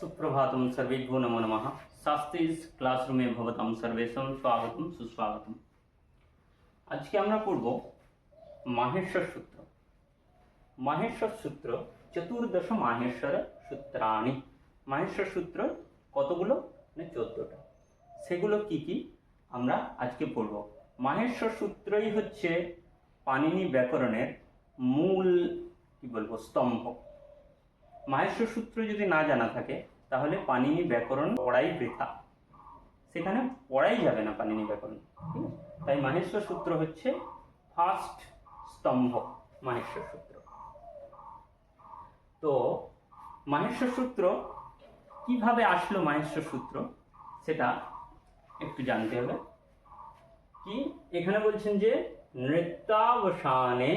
सुप्रभातं सर्वेभ्यो नमो नमः। शास्त्रीज क्लासरूमे भवतां सर्वेषां स्वागतम सुस्वागतम। আজকে আমরা পড়ব মাহেশ্বর সূত্র। মাহেশ্বর সূত্র চতুর্দশ মাহেশ্বর সূত্রাণি। মাহেশ্বর সূত্র কতগুলো? না 14টা। সেগুলো কি কি আমরা আজকে পড়ব। মাহেশ্বর সূত্রই হচ্ছে পাণিনি ব্যাকরণের মূল স্তম্ভ। মাহেশ্বর সূত্র যদি না জানা থাকে তাহলে পাণিনি ব্যাকরণ পড়াই বৃথা, সেখানে পড়াই যাবে না পাণিনি ব্যাকরণ। ঠিক আছে, তাই মাহেশ্বর সূত্র হচ্ছে ফার্স্ট স্তম্ভ। মাহেশ্বর সূত্র, তো মাহেশ্বর সূত্র কিভাবে আসলো, মাহেশ্বর সূত্র সেটা একটু জানতে হবে। কি এখানে বলছেন যে নৃত্যাবসানে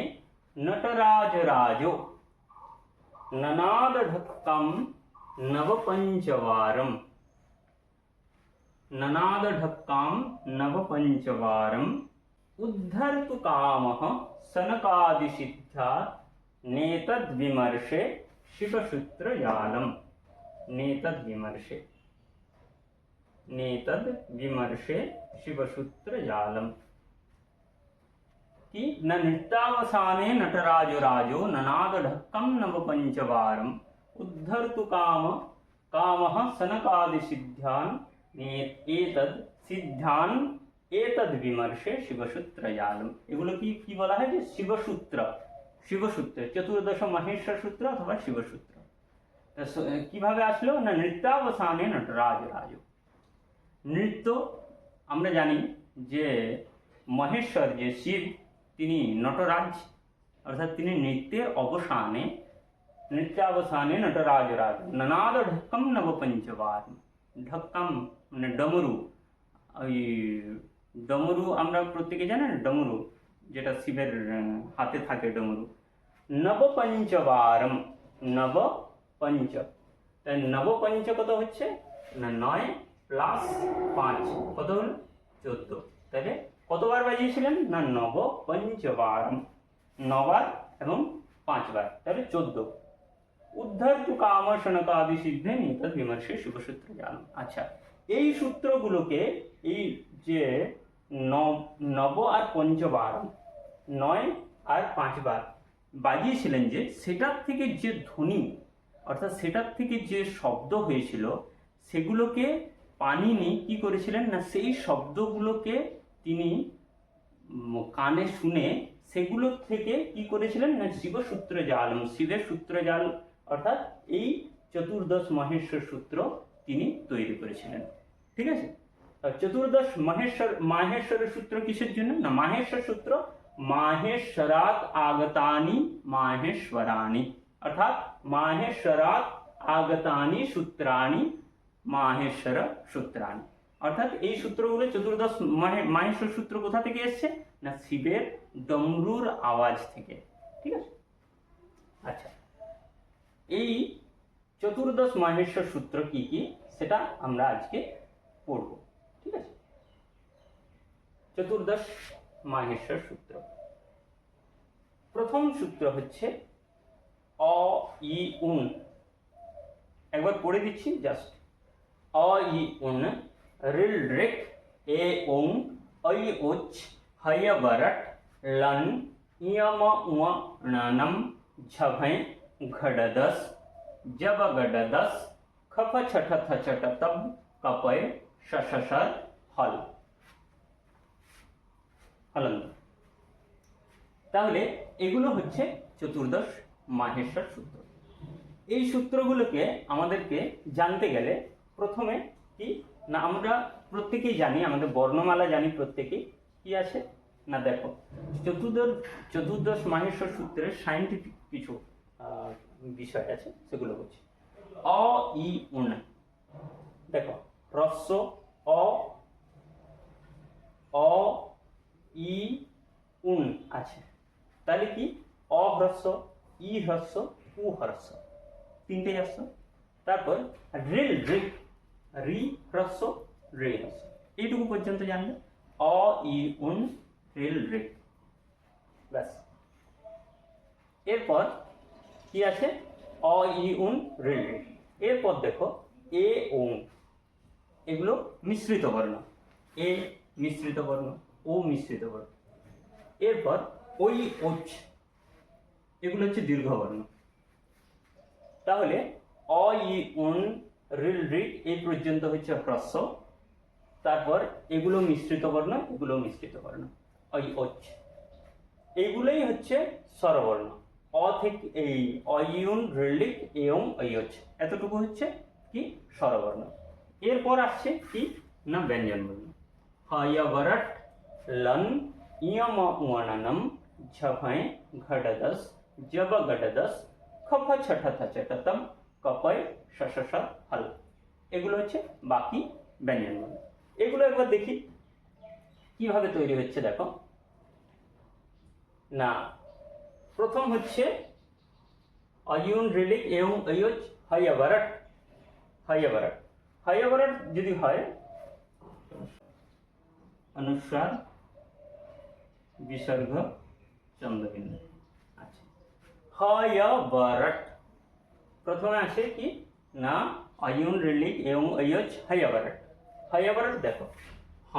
নটরাজ রাজো ননাদঢক্কম নবপঞ্চবারম। ননাদঢক্কাম নবপঞ্চবারম উদ্ধর্তু কামঃ সনকাদিसिद्ध्या नेतद्विमर्शे शिवसूत्रजालम्। नेतद्विमर्शे शिवसूत्रजालम् कि न नृत्यावसाने नटराजो राजो ननादढक्कं नवपञ्चवारम् उद्धर्तु कामः सनकादिसिद्ध्यान् एतद्विमर्शे शिवसूत्रजालम्। এগুলো কি বলা হয়? যে শিবসূত্র। শিবসূত্র চতুর্দশ মাহেশ্বর সূত্র অথবা শিবসূত্র। কিভাবে আসলো? না নৃত্যাবসানে নটরাজ রাজো। নৃত্য আমরা জানি যে মহেশ্বর যে শিব, তিনি নটরাজ, অর্থাৎ তিনি নৃত্যের অবসানে, নৃত্যাবসানে নটরাজ রাজ ননাদ ঢক্কম নবপঞ্চবার। ঢক্কম মানে ডমরু। ওই ডমরু আমরা প্রত্যেকে জানেন, ডমরু যেটা শিবের হাতে থাকে ডমরু। নবপঞ্চবারম, নবপঞ্চ, তাই নবপঞ্চ কত হচ্ছে? না 9 + 5 কত হল? 14। তাহলে কতবার বাজিয়েছিলেন? না নবপঞ্চবারম, 9 বার এবং 5 বার, তাহলে 14। উদ্ধর্তু কাম সনকাদিসিদ্ধে নেতদ্বিমর্শে শিবসূত্রজালম। আচ্ছা, এই সূত্রগুলোকে, এই যে নব আর পঞ্চবারম, 9 আর 5 বার বাজিয়েছিলেন, যে সেটার থেকে যে ধ্বনি, অর্থাৎ সেটার থেকে যে শব্দ হয়েছিল, সেগুলোকে পাণিনি কি করেছিলেন? না সেই শব্দগুলোকে তিনি কানে শুনে সেগুলো থেকে কি করেছিলেন? না শিবসূত্রজালম, শিবের সূত্রজাল, অর্থাৎ এই চতুর্দশ মাহেশ্বর সূত্র তিনি তৈরি করেছিলেন। ঠিক আছে, চতুর্দশ মাহেশ্বরের সূত্র কিসের জন্য? না মাহেশ্বর সূত্র মাহেশ্বরাত আগতানি মাহেশ্বরানি, অর্থাৎ মাহেশ্বরাত আগতানি সূত্রাণি মাহেশ্বর সূত্রাণি। অর্থাৎ এই সূত্রগুলো চতুর্দশ মাহেশ্বর সূত্র কোথা থেকে এসছে? না শিবের ডমরুর আওয়াজ থেকে। ঠিক আছে, আচ্ছা, এই চতুর্দশ মাহেশ্বর সূত্র কি কি সেটা আমরা আজকে পড়ব। ঠিক আছে, চতুর্দশ মাহেশ্বর সূত্র। প্রথম সূত্র হচ্ছে অ ই উন। একবার পড়ে দিচ্ছি জাস্ট। অ ই উন রিল রিক এ ওং ঐ উচ হয় বরট লন ইয়ম উম ননম ঝভৈ ঘডদস জব গডদস খফ ছঠ থছট তব কপয় শশসর হল হলন্ত। তাহলে এগুলো হচ্ছে চতুর্দশ মাহেশ্বর সূত্র। এই সূত্রগুলোকে আমাদেরকে জানতে গেলে প্রথমে কি না, আমরা প্রত্যেকেই জানি, আমাদের বর্ণমালা জানি প্রত্যেকেই। কি আছে না, দেখো চতুর্দশ মাহেশ্বর সূত্রের সায়েন্টিফিক কিছু বিষয় আছে, সেগুলো হচ্ছে অ ই উন। দেখো হ্রস্ব অ, অ ই উন আছে, তাহলে কি অ হ্রস্ব, ই হ্রস্ব, উ হ্রস্ব, তিনটে হ্রস্ব। তারপর রিল রিক, রি হ্রস্ব, রে হ্রস্ব, এইটুকু পর্যন্ত জানলে অ ই উন রিল রিক, ব্যাস। এরপর কি আছে? অ ই উন রিল রিক। এরপর দেখো এ ওং এগুলো মিশ্রিত বর্ণ, এ মিশ্রিত বর্ণ, ও মিশ্রিত বর্ণ। এরপর ওই ওচ এগুলো হচ্ছে দীর্ঘ বর্ণ। তাহলে অ ই উন রিল রিক এই পর্যন্ত হচ্ছে হ্রস্ব, তারপর এগুলো মিশ্রিত বর্ণ, এগুলো মিশ্রিত বর্ণ, ওই ওচ এইগুলোই হচ্ছে স্বরবর্ণ। অ থেকে এই অয়ুন রিলিক এয়ং ঐচ এতটুকু হচ্ছে কি স্বরবর্ণ। এরপর আসছে কি না ব্যঞ্জন বর্ণ। হয়বরট लन ইয়ম উয়ানানম ঝফয় ঘটদস জব গটদস খফ ছঠথ চটতম কপয় শশস হল এগুলো হচ্ছে বাকি ব্যঞ্জন বর্ণ। এগুলো একবার দেখি কিভাবে তৈরি হচ্ছে। দেখো না, প্রথম হচ্ছে অয়ুন রিলিক এবং অয়োজ হয়বরট। হয়বরট হয়বরট যদি হয় অনুস্বার বিসর্গ চন্দ্রবিন্দু। আচ্ছা, হয়বরট প্রথমে আসে কি না অয়ুন রিলিক এবং অয়োজ হয়বরট। হয়বরট দেখো হ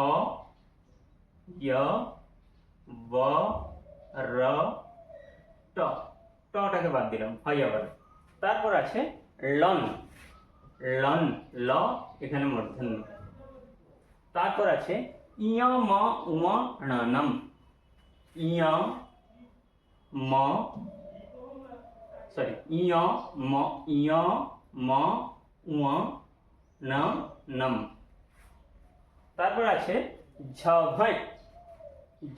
য় ব র ট, টটাকে বাদ দিলাম হয়বরট। তারপর আছে লন, লন ল এখানে মূর্ধন্য। তারপর আছে ইয় ম উম নম, ইয় ম সরি ইয় ম উম নম। তারপর আছে ঝ ভয়,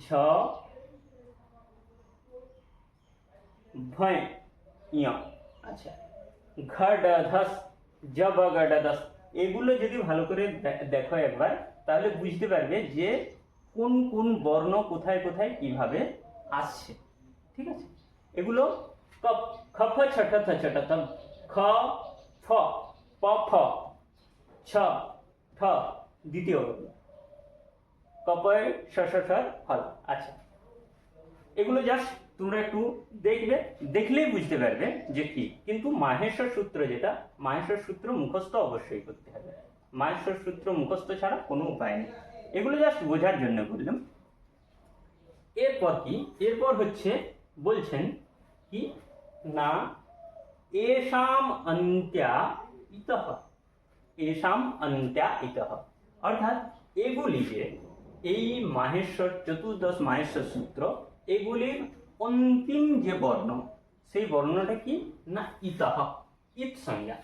ঝ ভয় ইয়। আচ্ছা, ঘডধস জব গডদস এগুলো যদি ভালো করে দেখো একবার, তাহলে বুঝতে পারবে যে কোন কোন বর্ণ কোথায় কোথায় কিভাবে আসছে। ঠিক আছে, এগুলো খফ ছঠথ চটতম, খ ফ প ফ ছ ঠ দ্বিতীয় বর্ণ, কপয় শশস ফল। আচ্ছা, এগুলো জাস্ট তোমরা একটু দেখবে, দেখলেই বুঝতে পারবে যে কি। কিন্তু মাহেশ্বর সূত্র যেটা, মাহেশ্বর সূত্র মুখস্থ অবশ্যই করতে হবে। মাহেশ্বর সূত্র মুখস্থ ছাড়া কোনো উপায় নেই। এগুলো জাস্ট বোঝার জন্য বললাম। এরপর কি, এরপর হচ্ছে বলছেন কি না এষাম অন্ত্যা ইতঃ, এষাম অন্ত্যা ইতঃ, অর্থাৎ এগুলি যে এই মাহেশ্বর চতুর্দশ মাহেশ্বর সূত্র এগুলির অন্তিম যে বর্ণ সেই বর্ণটা কি না ইতঃ, ইত সংজ্ঞা।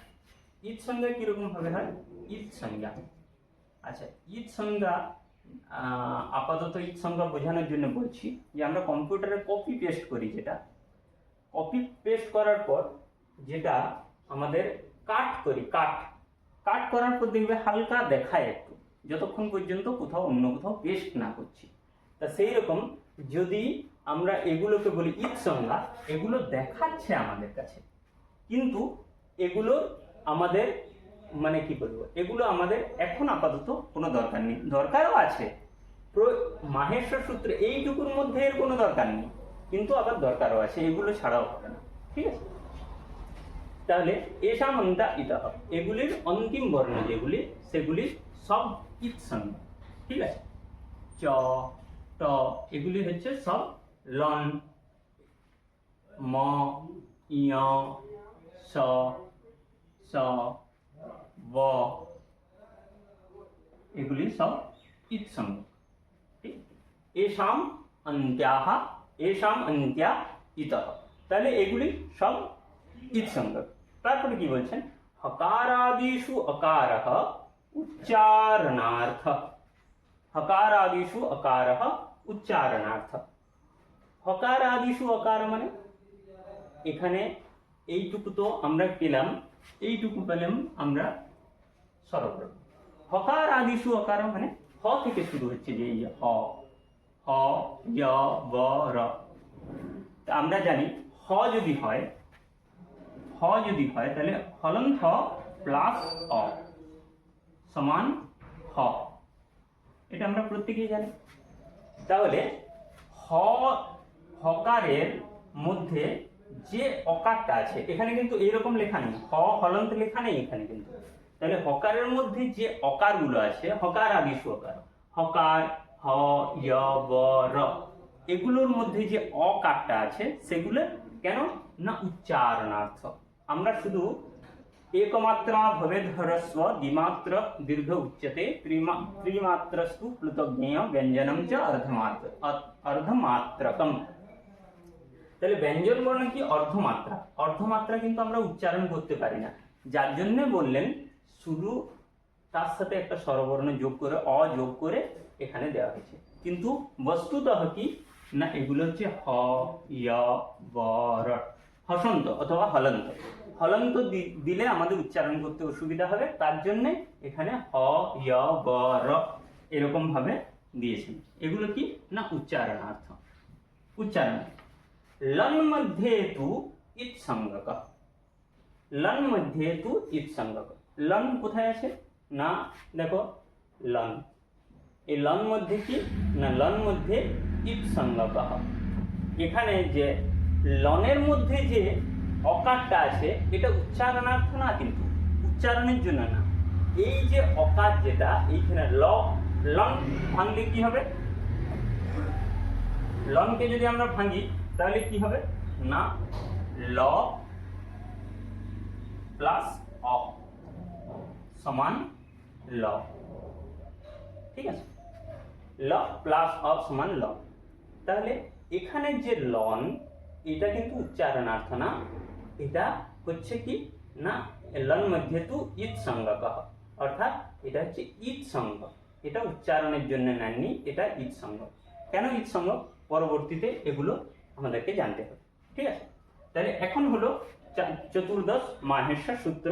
ইত সংজ্ঞা কিরকম ভাবে হয়, ইত সংজ্ঞা। আচ্ছা, ইত সংজ্ঞা আপাতত ইত সংজ্ঞা বোঝানোর জন্য বলছি যে আমরা কম্পিউটারে কপি পেস্ট করি, যেটা কপি পেস্ট করার পর যেটা আমাদের কাট করি, কাট করার পর দেখবে হালকা দেখায় একটু, যতক্ষণ পর্যন্ত কোথাও অন্য কোথাও পেস্ট না করছি। তা সেই রকম যদি আমরা এগুলোকে বলি ইত সংজ্ঞা, এগুলো দেখাচ্ছে আমাদের কাছে, কিন্তু এগুলো আমাদের মানে কি বলবো, এগুলো আমাদের এখন আপাতত কোনো দরকার নেই। দরকারও আছে মাহেশ্বর সূত্র এইটুকুর মধ্যে এর কোনো দরকার নেই, কিন্তু আবার দরকারও আছে, এগুলো ছাড়াও হবে না। ঠিক আছে, তাহলে এষাম অন্ত্যা ইতঃ এগুলির অন্তিম বর্ণ যেগুলি সেগুলি সব ইত সংজ্ঞা। ঠিক আছে, চ ট এগুলি হচ্ছে সব লন, ম ইয় স স ব এগুলি সব ইত সংজ্ঞা। ঠিক, এষাম অন্ত্যাহ এষাম অন্ত্যা ইতঃ, তাহলে এগুলি সব ইত সংজ্ঞা। তারপরে কি বলছেন, হকারাদিষু অকারঃ উচ্চারণার্থ, হকারাদিষু অকারঃ উচ্চারণার্থ। হকারাদিষু অকার মানে এখানে এইটুকু তো আমরা পেলাম, এইটুকু পেলাম আমরা স্বরবর্ণ। হকার আদিষু অকার মানে হ থেকে শুরু হচ্ছে, যে হ হ য় ব র। আমরা জানি হ যদি হয় তাহলে হলন্ত প্লাস অ সমান হ, এটা আমরা প্রত্যেকেই জানি। তাহলে হকারের মধ্যে যে অকারটা আছে এখানে কিন্তু এইরকম লেখা নেই, হ হলন্ত লেখা নেই এখানে কিন্তু, তাহলে হকারের মধ্যে যে অকারগুলো আছে, হকার আদি হকার, হকার, হ, য়, ব, র, এগুলোর মধ্যে যে অকারটা আছে সেগুলো কেন না উচ্চারণার্থ। আমরা শুধু একমাত্রা ভবেদ হ্রস্ব দ্বিমাত্র দীর্ঘ উচ্যতে ত্রিমাত্রস্তু প্লুতজ্ঞেয় ব্যঞ্জনম চ অর্ধমাত্রকম। তাহলে ব্যঞ্জন বর্ণ কি অর্ধমাত্রা, অর্ধমাত্রা কিন্তু আমরা উচ্চারণ করতে পারি না, যার জন্য বললেন শুধু তার সাথে একটা স্বরবর্ণ যোগ করে অ যোগ করে এখানে দেওয়া হয়েছে। কিন্তু বস্তুতঃ কি না এগুলো হচ্ছে হ, য়, ব, র, হসন্ত অথবা হলন্ত। হলন্ত দিলে আমাদের উচ্চারণ করতে অসুবিধা হবে, তার জন্য এখানে হ, য়, ব, র এরকম ভাবে দিয়েছেন। এগুলো কি না উচ্চারণার্থ। উচ্চারণ लन मध्ये तु इत् संज्ञक, लन मध्ये तु इत् संज्ञक। लन কোথায় আছে না দেখো लन, এই लन মধ্যে কি না लन মধ্যে ইৎ সংজ্ঞক। এখানে যে লনের মধ্যে যে অকারটা আছে এটা উচ্চারণার্থ না, কিন্তু উচ্চারণের জন্য না। এই যে অকার যেটা এইখানে লন ভাঙলে কি হবে, লনকে যদি আমরা ভাঙি তাহলে কি হবে না ল প্লাস অ সমান ল, ঠিক আছে, ল প্লাস অ সমান ল। তাহলে এখানে যে লন এটা কিন্তু উচ্চারণার্থ না, এটা হচ্ছে কি না লন মধ্যে তু ইৎ সংজ্ঞক, অর্থাৎ এটা হচ্ছে ইৎ সংজ্ঞক, এটা উচ্চারণের জন্য নেননি, এটা ইৎ সংজ্ঞক। কেন ইৎ সংজ্ঞক পরবর্তীতে এগুলো আমাদেরকে জানতে হবে, ঠিক আছে। তাহলে এখন হলো চতুর্দশ মাহেশ্বর সূত্র,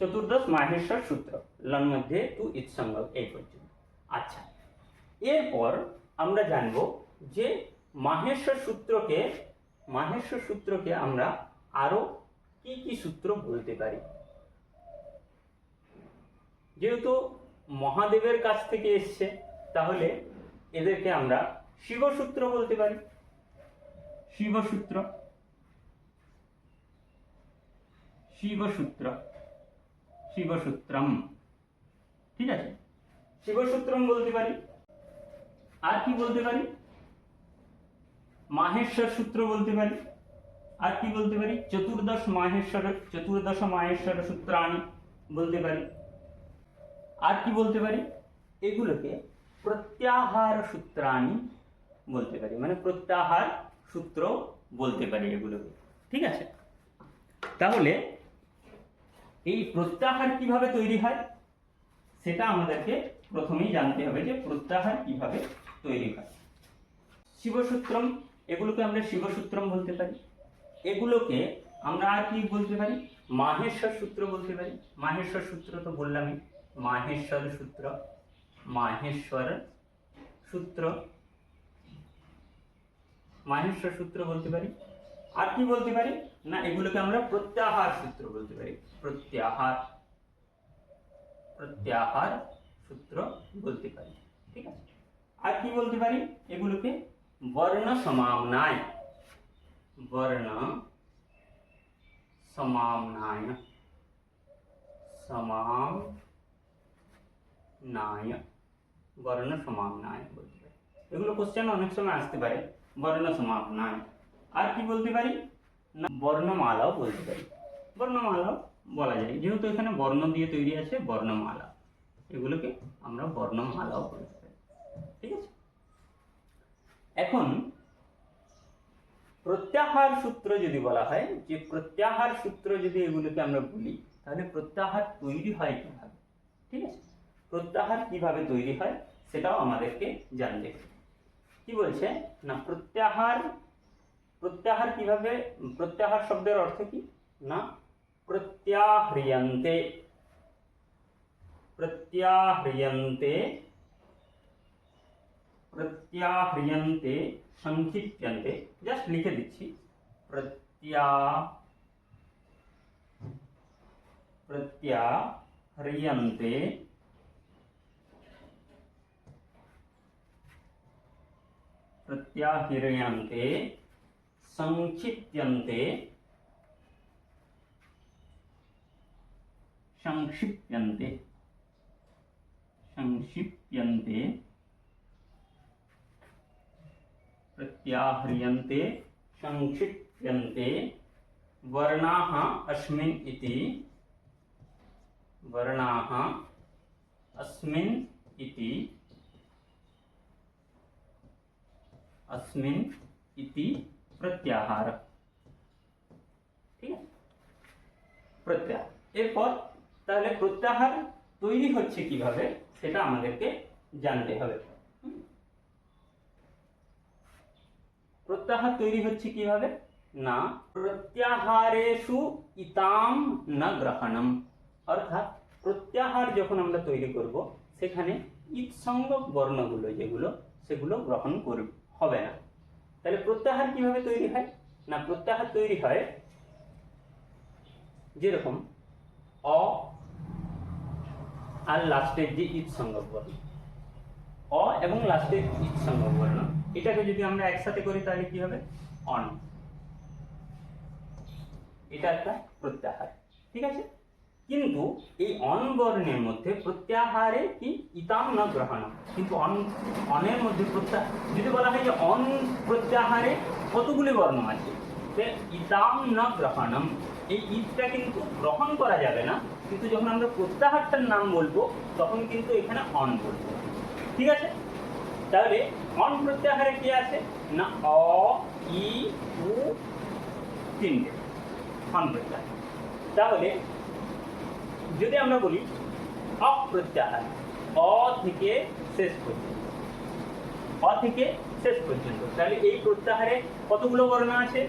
চতুর্দশ মাহেশ্বর সূত্র লন মধ্যে তু ইৎ সংজ্ঞক এই পর্যন্ত। আচ্ছা, এরপর আমরা জানব যে মাহেশ্বর সূত্রকে আমরা আরো কি কি সূত্র বলতে পারি। যেহেতু মহাদেবের কাছ থেকে এসছে তাহলে এদেরকে আমরা শিবসূত্র বলতে পারি, শিবসূত্র, শিবসূত্র, শিবসূত্রম, ঠিক আছে, শিবসূত্রম বলতে পারি। আর কি বলতে পারি মাহেশ্বর সূত্র বলতে পারি। আর কি বলতে পারি চতুর্দশ মাহেশ্বর সূত্রাণি বলতে পারি। আর কি বলতে পারি এগুলোকে প্রত্যাহার সূত্রাণি বলতে পারি, মানে প্রত্যাহার সূত্র বলতে পারি এগুলোকে, ঠিক আছে। তাহলে এই প্রত্যাহার কিভাবে তৈরি হয় সেটা আমাদেরকে প্রথমেই জানতে হবে যে প্রত্যাহার কিভাবে তৈরি হয়। শিবসূত্রম, এগুলোকে আমরা শিবসূত্রম বলতে পারি। এগুলোকে আমরা আর কি বলতে পারি মাহেশ্বর সূত্র বলতে পারি। মাহেশ্বর সূত্র তো বললামই, মাহেশ্বর সূত্র, মাহেশ্বর সূত্র, মাহেশ্বর সূত্র বলতে পারি। আর কি বলতে পারি না এগুলোকে আমরা প্রত্যাহার সূত্র বলতে পারি, প্রত্যাহার, প্রত্যাহার সূত্র বলতে পারি, ঠিক আছে। আর কি বলতে পারি এগুলোকে বর্ণ সমাম্নায়, বর্ণ সমাম্নায়, সমাম্নায়, বর্ণ সমাম্নায় বলতে পারি। এগুলো কোশ্চেন অনেক সময় আসতে পারে, বর্ণ সমাম্নায়। আর কি বলতে পারি না বর্ণমালাও বলতে পারি, বর্ণমালাও বলা যায়, যেহেতু এখানে বর্ণ দিয়ে তৈরি আছে বর্ণমালা, এগুলোকে আমরা বর্ণমালাও বলতে পারি, ঠিক আছে। এখন প্রত্যাহার সূত্র যদি বলা হয়, যে প্রত্যাহার সূত্র যদি এগুলোকে আমরা বলি তাহলে প্রত্যাহার তৈরি হয় কিভাবে, ঠিক আছে। প্রত্যাহার কিভাবে তৈরি হয় সেটাও আমাদেরকে জানতে হবে। কি বলছে না প্রত্যাহার, প্রত্যাহার কিভাবে, প্রত্যাহার শব্দের অর্থ কি না প্রত্যাহ্রিয়ন্তে, প্রত্যাহ্রিয়ন্তে, প্রত্যাহ্রিয়ন্তে সংক্ষিপ্যন্তে, জাস্ট লিখে দিচ্ছি প্রত্যাহ্রিয়ন্তে, প্রত্যাহ্রিয়ন্তে সংক্ষিপ্যন্তে संक्षिप्यन्ते संक्षिप्यन्ते प्रत्याह्रियन्ते संक्षिप्यन्ते वर्णाः अस्मिन् इति वर्णाः अस्मिन् इति अस्मिन् इति प्रत्याहार। ঠিক আছে, প্রত্যাহার। এরপর তাহলে প্রত্যাহার তৈরি হচ্ছে কিভাবে সেটা আমাদেরকে জানতে হবে। প্রত্যাহার তৈরি হচ্ছে কিভাবে না, প্রত্যাহারেষু ইতাম না গ্রহণম, অর্থাৎ প্রত্যাহার যখন আমরা তৈরি করব সেখানে ইৎসঙ্গক বর্ণগুলো যেগুলো সেগুলো গ্রহণ হবে না। তাহলে প্রত্যাহার কিভাবে তৈরি হয় না, প্রত্যাহার তৈরি হয় যেরকম অ আর লাস্টের যে ইৎসঙ্গক বর্ণ, অ এবং লাস্টের ইৎসঙ্গক বর্ণ, এটাকে যদি আমরা একসাথে করি তাহলে কি হবে অন, এটা একটা প্রত্যাহার। ঠিক আছে, কিন্তু এই অন বর্ণের মধ্যে প্রত্যাহারে কি ইতাম না গ্রহণম, কিন্তু অনের মধ্যে প্রত্যাহার যদি বলা হয় যে অন প্রত্যাহারে কতগুলি বর্ণ আছে, ইতাম না গ্রহণম, এই ইটটা কিন্তু গ্রহণ করা যাবে না, কিন্তু যখন আমরা প্রত্যাহারটার নাম বলবো তখন কিন্তু এখানে অন বলবো। ঠিক আছে, তাহলে অন প্রত্যাহারে কি আছে না অ ই উ তিনটে অন প্রত্যাহার। তাহলে যদি আমরা বলি অপ্রত্যাহার, অ থেকে শেষ পর্যন্ত, অ থেকে শেষ পর্যন্ত, তাহলে এই প্রত্যাহারে কতগুলো বর্ণ আছে,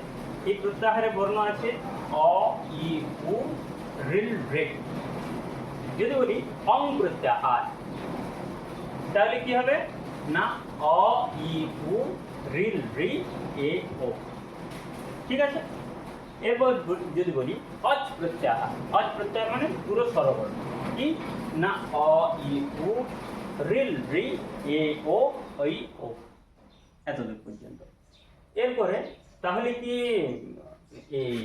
এই প্রত্যাহারে বর্ণ আছে অ ই উ রিল রে। যদি বলি অং প্রত্যাহার তাহলে কি হবে না অ ই উ রিল রি এ ও। ঠিক আছে, এরপর যদি বলি অজ প্রত্যাহার, অজ প্রত্যাহার মানে পুরো স্বরবর্ণ কি না অ ই উ রিল রি এ ও ঐ ও, এতদূর পর্যন্ত। এরপরে তাহলে কি এই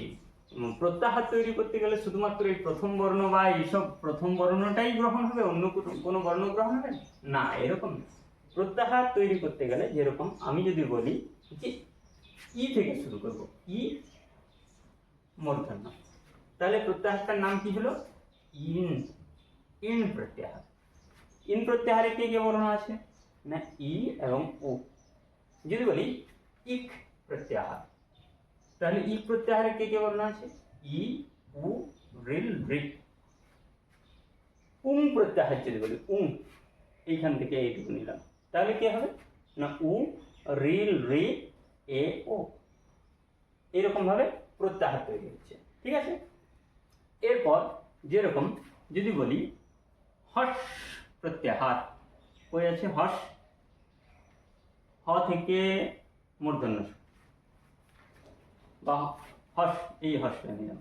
প্রত্যাহার তৈরি করতে গেলে শুধুমাত্র এই প্রথম বর্ণ বা এইসব প্রথম বর্ণটাই গ্রহণ হবে, অন্য কোনো বর্ণ গ্রহণ হবে না? এরকম প্রত্যাহার তৈরি করতে গেলে যেরকম আমি যদি বলি যে ই থেকে শুরু করব, ই মূর্ধন্য, তাহলে প্রত্যাহারটার নাম কি হলো ইন, ইন প্রত্যাহার। ইন প্রত্যাহারে কে কে বর্ণ আছে না ই এবং উ। যদি বলি ইক প্রত্যাহার তাহলে ই প্রত্যাহারে কে কে বর্ণ আছে ই উ রিল রি। উং প্রত্যাহার যদি বলি উং, এইখান থেকে এইটুকু নিলাম, তাহলে কি হবে না উ রিল রি এ ও। এরকম ভাবে প্রত্যাহার তৈরি হচ্ছে। ঠিক আছে, এরপর যেরকম যদি বলি হর্ষ প্রত্যাহার, কই আছে হর্ষ, হ থেকে মূর্ধন্য বা হর্ষ, এই হর্ষটা নিলাম,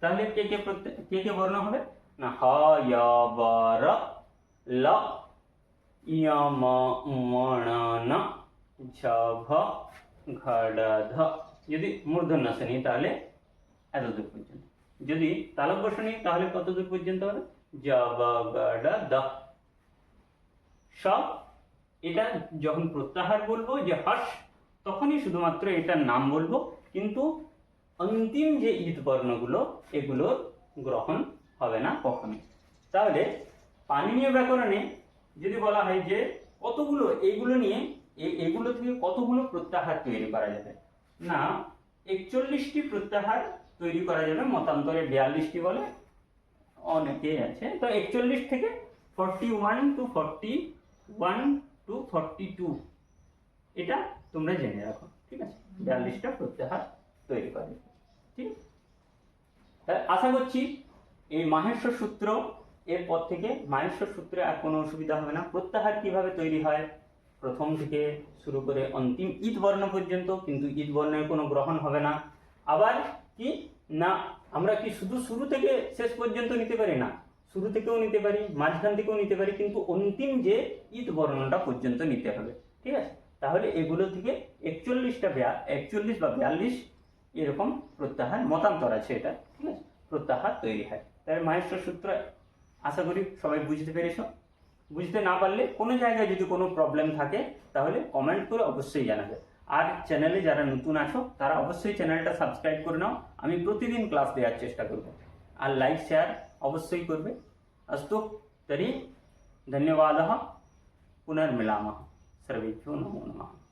তাহলে কে কে বর্ণ হবে না হ ইয়া বা র ল ইয়া মা মণ ন ঝ ভ ঘ ড ধ। যদি মূর্ধন্য শ্রেণী তাহলে এতদূর পর্যন্ত, যদি তালব্য শ্রেণী তাহলে কতদূর পর্যন্ত হবে জ ব গ ড দ। সব এটা যখন প্রত্যাহার বলবো যে হর্ষ তখনই শুধুমাত্র এটার নাম বলবো, কিন্তু অন্তিম যে ঈদ বর্ণগুলো এগুলো গ্রহণ হবে না কখনো। তাহলে পাণিনীয় ব্যাকরণে যদি বলা হয় যে কতগুলো এইগুলো নিয়ে এগুলো থেকে কতগুলো প্রত্যাহার তৈরি করা যাবে না 41টি প্রত্যাহার তৈরি করা যাবে, মতান্তরে 42টি বলে, অনেকেই আছে। তো 41 থেকে 41 টু 41 টু 42 এটা তোমরা জেনে রাখো। ঠিক আছে, 42টা প্রত্যাহার তৈরি করে। ঠিক, আশা করছি এই মাহেশ্বর সূত্র এরপর থেকে মাহেশ্বর সূত্রে আর কোনো অসুবিধা হবে না। প্রত্যাহার কিভাবে তৈরি হয় প্রথম থেকে শুরু করে অন্তিম ঈদ বর্ণ পর্যন্ত, কিন্তু ঈদ বর্ণের কোনো গ্রহণ হবে না। আবার কি না আমরা কি শুধু শুরু থেকে শেষ পর্যন্ত নিতে পারি না, শুরু থেকেও নিতে পারি, মাঝখান থেকেও নিতে পারি, কিন্তু অন্তিম যে ঈদ বর্ণটা পর্যন্ত নিতে হবে। ঠিক আছে, তাহলে এগুলো থেকে 41 বা 42 এরকম প্রত্যাহার মতান্তর আছে, এটা ঠিক আছে প্রত্যাহার তৈরি হয়। তাহলে মাহেশ্বর সূত্র আশা করি সবাই বুঝতে পেরেছো। বুঝতে না পারলে কোনো জায়গায় যদি কোনো প্রবলেম থাকে তাহলে কমেন্ট করে অবশ্যই জানাবে। আর চ্যানেলে যারা নতুন আছো তারা অবশ্যই চ্যানেলটা সাবস্ক্রাইব করে নাও। আমি প্রতিদিন ক্লাস দেওয়ার চেষ্টা করব। আর লাইক শেয়ার অবশ্যই করবে। अस्तु तर्हि धन्यवादः। पुनर्मिलामः। सर्वेभ्यो नमो नमः।